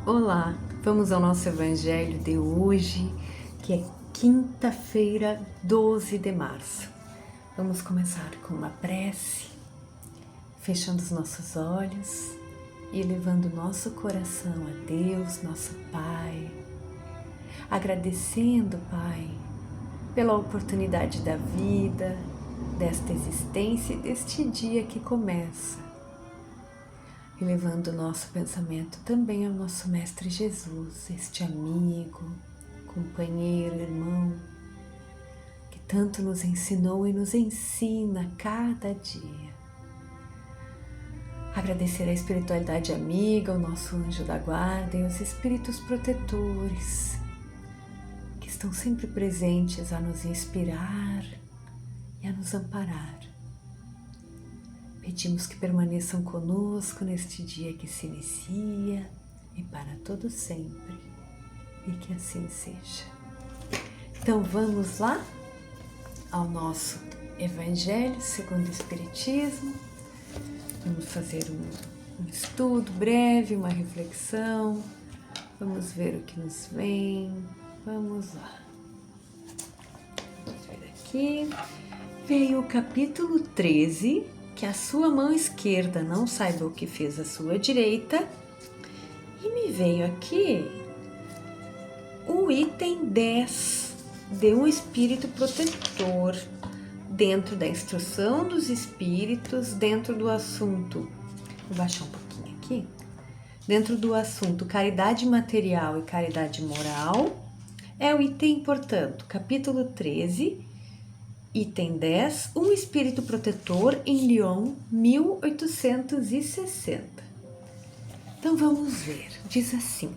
Olá, vamos ao nosso evangelho de hoje, que é quinta-feira, 12 de março. Vamos começar com uma prece, fechando os nossos olhos e levando nosso coração a Deus, nosso Pai, agradecendo, Pai, pela oportunidade da vida, desta existência e deste dia que começa. E levando o nosso pensamento também ao nosso Mestre Jesus, este amigo, companheiro, irmão, que tanto nos ensinou e nos ensina cada dia. Agradecer a espiritualidade amiga, o nosso anjo da guarda e os espíritos protetores, que estão sempre presentes a nos inspirar e a nos amparar. Pedimos que permaneçam conosco neste dia que se inicia e para todo sempre, e que assim seja. Então vamos lá ao nosso Evangelho segundo o Espiritismo. Vamos fazer um estudo breve, uma reflexão. Vamos ver o que nos vem. Vamos lá. Vamos ver aqui. Veio o capítulo 13. Que a sua mão esquerda não saiba o que fez a sua direita. E me veio aqui o item 10 de um espírito protetor, dentro da instrução dos espíritos, dentro do assunto, vou baixar um pouquinho aqui, dentro do assunto caridade material e caridade moral, é o item, portanto, capítulo 13, item 10, um espírito protetor em Lyon, 1860. Então vamos ver, diz assim: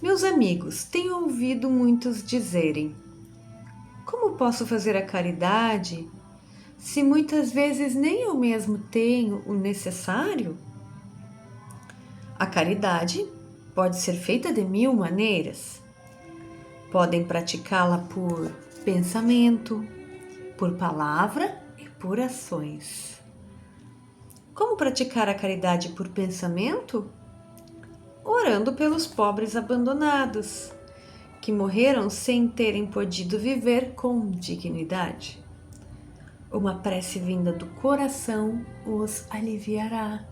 meus amigos, tenho ouvido muitos dizerem: como posso fazer a caridade se muitas vezes nem eu mesmo tenho o necessário? A caridade pode ser feita de 1000 maneiras. Podem praticá-la por pensamento, por palavra e por ações. Como praticar a caridade por pensamento? Orando pelos pobres abandonados, que morreram sem terem podido viver com dignidade. Uma prece vinda do coração os aliviará.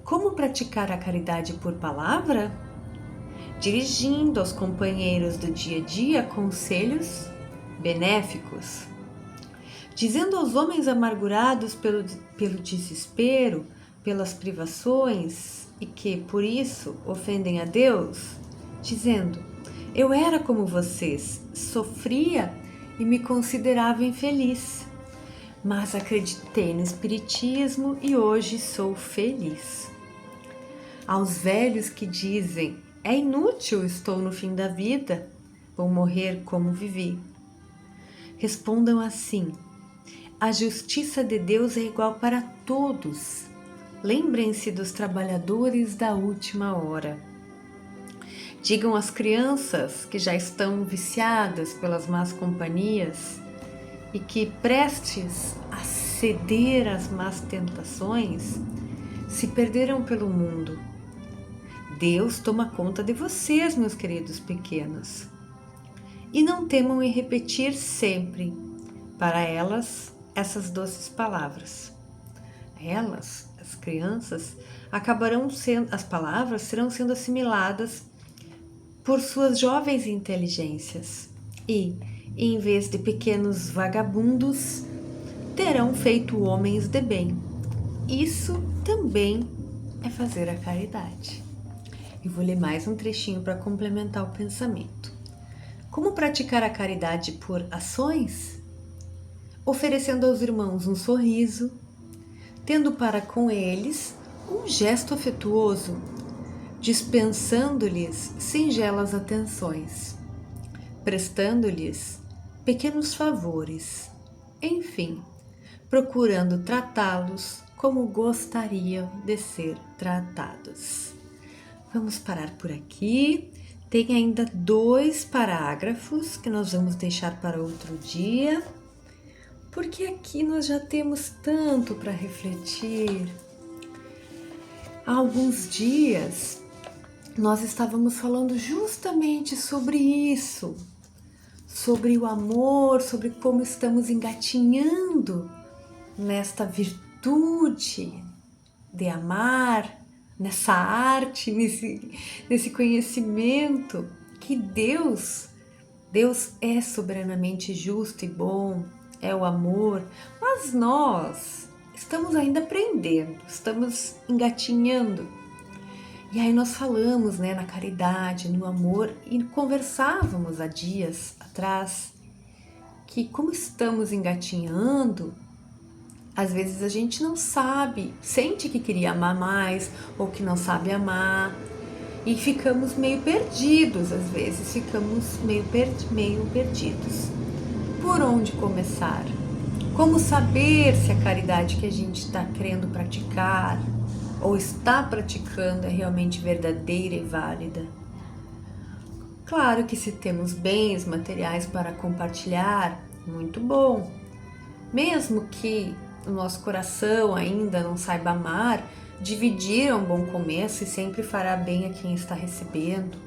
Como praticar a caridade por palavra? Dirigindo aos companheiros do dia a dia conselhos benéficos, dizendo aos homens amargurados pelo desespero, pelas privações e que, por isso, ofendem a Deus, dizendo: eu era como vocês, sofria e me considerava infeliz, mas acreditei no Espiritismo e hoje sou feliz. Aos velhos que dizem: é inútil, estou no fim da vida, vou morrer como vivi. Respondam assim: a justiça de Deus é igual para todos. Lembrem-se dos trabalhadores da última hora. Digam às crianças que já estão viciadas pelas más companhias e que, prestes a ceder às más tentações, se perderam pelo mundo. Deus toma conta de vocês, meus queridos pequenos. E não temam em repetir sempre para elas essas doces palavras. Elas, as crianças, as palavras serão sendo assimiladas por suas jovens inteligências e, em vez de pequenos vagabundos, terão feito homens de bem. Isso também é fazer a caridade. E vou ler mais um trechinho para complementar o pensamento. Como praticar a caridade por ações? Oferecendo aos irmãos um sorriso, tendo para com eles um gesto afetuoso, dispensando-lhes singelas atenções, prestando-lhes pequenos favores, enfim, procurando tratá-los como gostariam de ser tratados. Vamos parar por aqui. Tem ainda 2 parágrafos que nós vamos deixar para outro dia, porque aqui nós já temos tanto para refletir. Há alguns dias nós estávamos falando justamente sobre isso, sobre o amor, sobre como estamos engatinhando nesta virtude de amar, nessa arte, nesse conhecimento que Deus é soberanamente justo e bom, é o amor, mas nós estamos ainda aprendendo, estamos engatinhando. E aí nós falamos, né, na caridade, no amor, e conversávamos há dias atrás que como estamos engatinhando, às vezes a gente não sabe, sente que queria amar mais ou que não sabe amar e ficamos meio perdidos, às vezes ficamos meio perdidos. Por onde começar? Como saber se a caridade que a gente está querendo praticar ou está praticando é realmente verdadeira e válida? Claro que se temos bens materiais para compartilhar, muito bom. Mesmo que o nosso coração ainda não saiba amar, dividir é um bom começo e sempre fará bem a quem está recebendo.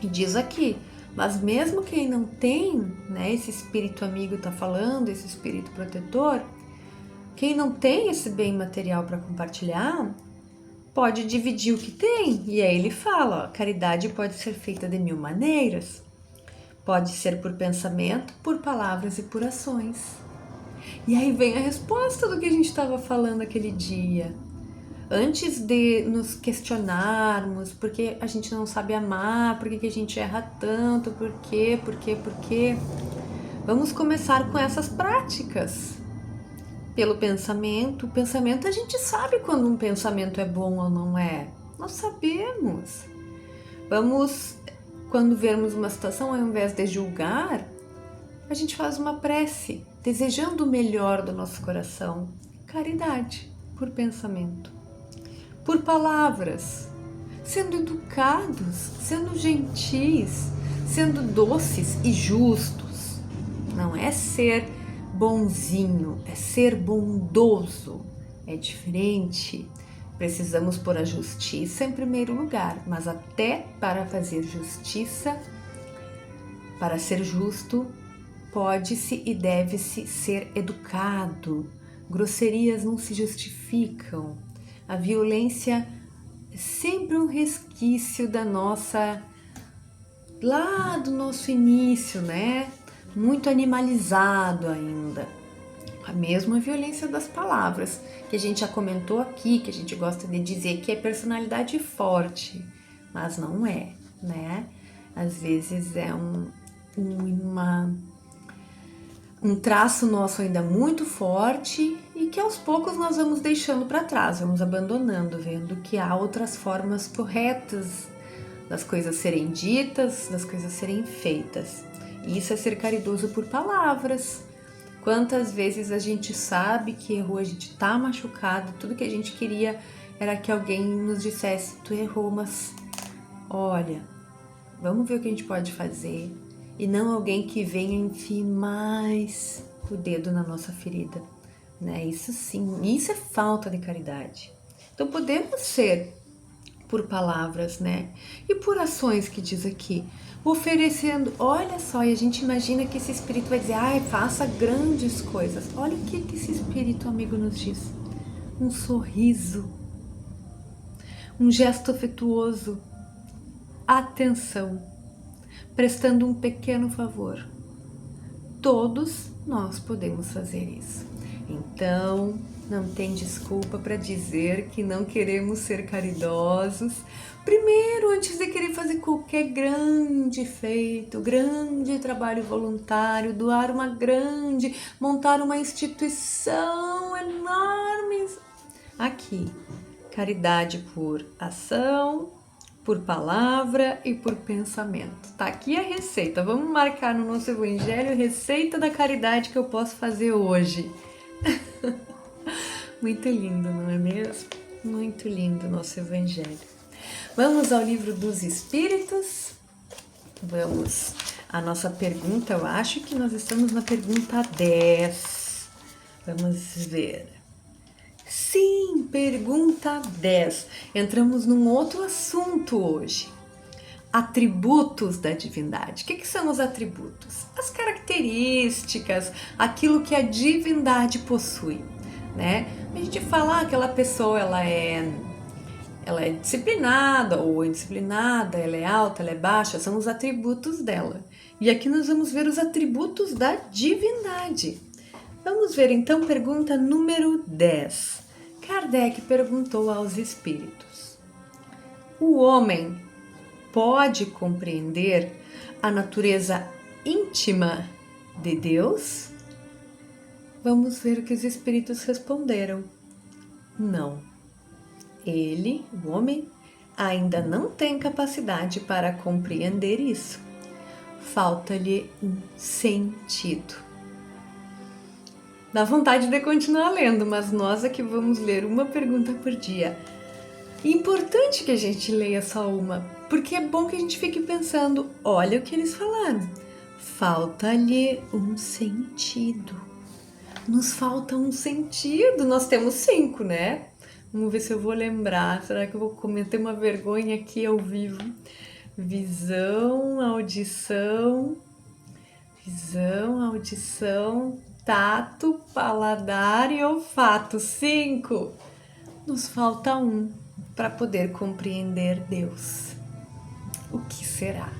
E diz aqui, mas mesmo quem não tem, né, esse espírito amigo está falando, esse espírito protetor, quem não tem esse bem material para compartilhar, pode dividir o que tem. E aí ele fala, ó, caridade pode ser feita de 1000 maneiras. Pode ser por pensamento, por palavras e por ações. E aí vem a resposta do que a gente estava falando aquele dia. Antes de nos questionarmos por que a gente não sabe amar, por que a gente erra tanto, por quê, vamos começar com essas práticas. Pelo pensamento, o pensamento a gente sabe quando um pensamento é bom ou não é. Nós sabemos. Vamos, quando vermos uma situação, ao invés de julgar, a gente faz uma prece, desejando o melhor do nosso coração. Caridade, por pensamento. Por palavras, sendo educados, sendo gentis, sendo doces e justos. Não é ser bonzinho, é ser bondoso. É diferente. Precisamos pôr a justiça em primeiro lugar, mas até para fazer justiça, para ser justo, pode-se e deve-se ser educado. Grosserias não se justificam. A violência é sempre um resquício lá do nosso início, né? Muito animalizado ainda. A mesma violência das palavras, que a gente já comentou aqui, que a gente gosta de dizer que é personalidade forte, mas não é, né? Às vezes é um traço nosso ainda muito forte e que aos poucos nós vamos deixando para trás, vamos abandonando, vendo que há outras formas corretas das coisas serem ditas, das coisas serem feitas. E isso é ser caridoso por palavras. Quantas vezes a gente sabe que errou, a gente tá machucado, tudo que a gente queria era que alguém nos dissesse, tu errou, mas olha, vamos ver o que a gente pode fazer. E não alguém que venha enfiar mais o dedo na nossa ferida, né? Isso sim, isso é falta de caridade. Então podemos ser por palavras, né? E por ações que diz aqui, oferecendo, olha só, e a gente imagina que esse espírito vai dizer, ai, faça grandes coisas. Olha o que esse espírito amigo nos diz. Um sorriso, um gesto afetuoso, atenção, prestando um pequeno favor. Todos nós podemos fazer isso. Então, não tem desculpa para dizer que não queremos ser caridosos. Primeiro, antes de querer fazer qualquer grande feito, grande trabalho voluntário, montar uma instituição enorme. Aqui, caridade por ação, por palavra e por pensamento. Tá aqui a receita. Vamos marcar no nosso evangelho a receita da caridade que eu posso fazer hoje. Muito lindo, não é mesmo? Muito lindo o nosso evangelho. Vamos ao livro dos Espíritos. Vamos à nossa pergunta. Eu acho que nós estamos na pergunta 10. Vamos ver. Sim, pergunta 10. Entramos num outro assunto hoje. Atributos da divindade. O que são os atributos? As características, aquilo que a divindade possui, né? A gente fala que aquela pessoa ela é disciplinada ou indisciplinada, ela é alta, ela é baixa, são os atributos dela. E aqui nós vamos ver os atributos da divindade. Vamos ver então pergunta número 10. Kardec perguntou aos espíritos: o homem pode compreender a natureza íntima de Deus? Vamos ver o que os espíritos responderam. Não. Ele, o homem, ainda não tem capacidade para compreender isso. Falta-lhe um sentido. Dá vontade de continuar lendo, mas nós aqui vamos ler uma pergunta por dia. Importante que a gente leia só uma, porque é bom que a gente fique pensando, olha o que eles falaram. Falta-lhe um sentido. Nos falta um sentido, nós temos 5, né? Vamos ver se eu vou lembrar. Será que eu vou cometer uma vergonha aqui ao vivo? Visão, audição, tato, paladar e olfato. 5. Nos falta um para poder compreender Deus. O que será?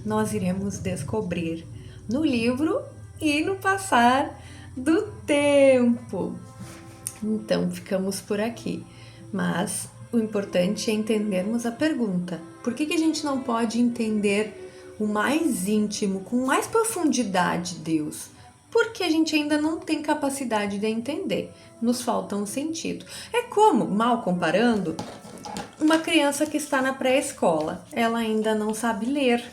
Nós iremos descobrir no livro e no passar do tempo. Então, ficamos por aqui. Mas o importante é entendermos a pergunta. Por que a gente não pode entender o mais íntimo, com mais profundidade Deus? Porque a gente ainda não tem capacidade de entender. Nos falta um sentido. É como, mal comparando, uma criança que está na pré-escola. Ela ainda não sabe ler.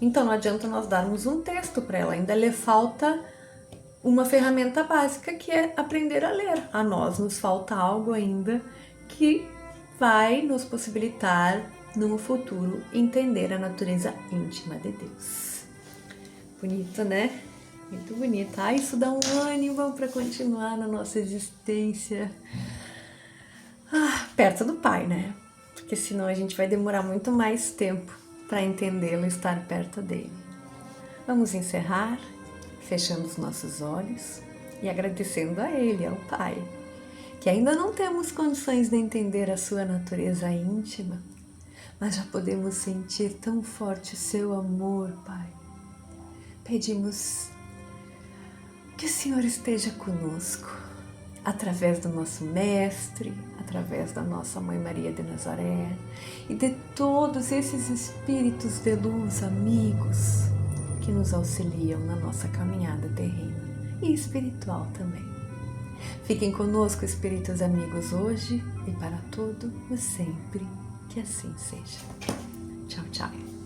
Então, não adianta nós darmos um texto para ela. Ainda lhe falta uma ferramenta básica que é aprender a ler. A nós nos falta algo ainda que vai nos possibilitar, no futuro, entender a natureza íntima de Deus. Bonito, né? Muito bonito. Ah, isso dá um ânimo para continuar na nossa existência. Perto do Pai, né? Porque senão a gente vai demorar muito mais tempo para entendê-lo e estar perto dele. Vamos encerrar, fechando os nossos olhos e agradecendo a Ele, ao Pai, que ainda não temos condições de entender a sua natureza íntima, mas já podemos sentir tão forte o seu amor, Pai. Pedimos que o Senhor esteja conosco, através do nosso Mestre, através da nossa Mãe Maria de Nazaré e de todos esses espíritos de luz, amigos, que nos auxiliam na nossa caminhada terrena e espiritual também. Fiquem conosco, espíritos amigos, hoje e para todo o sempre, que assim seja. Tchau, tchau.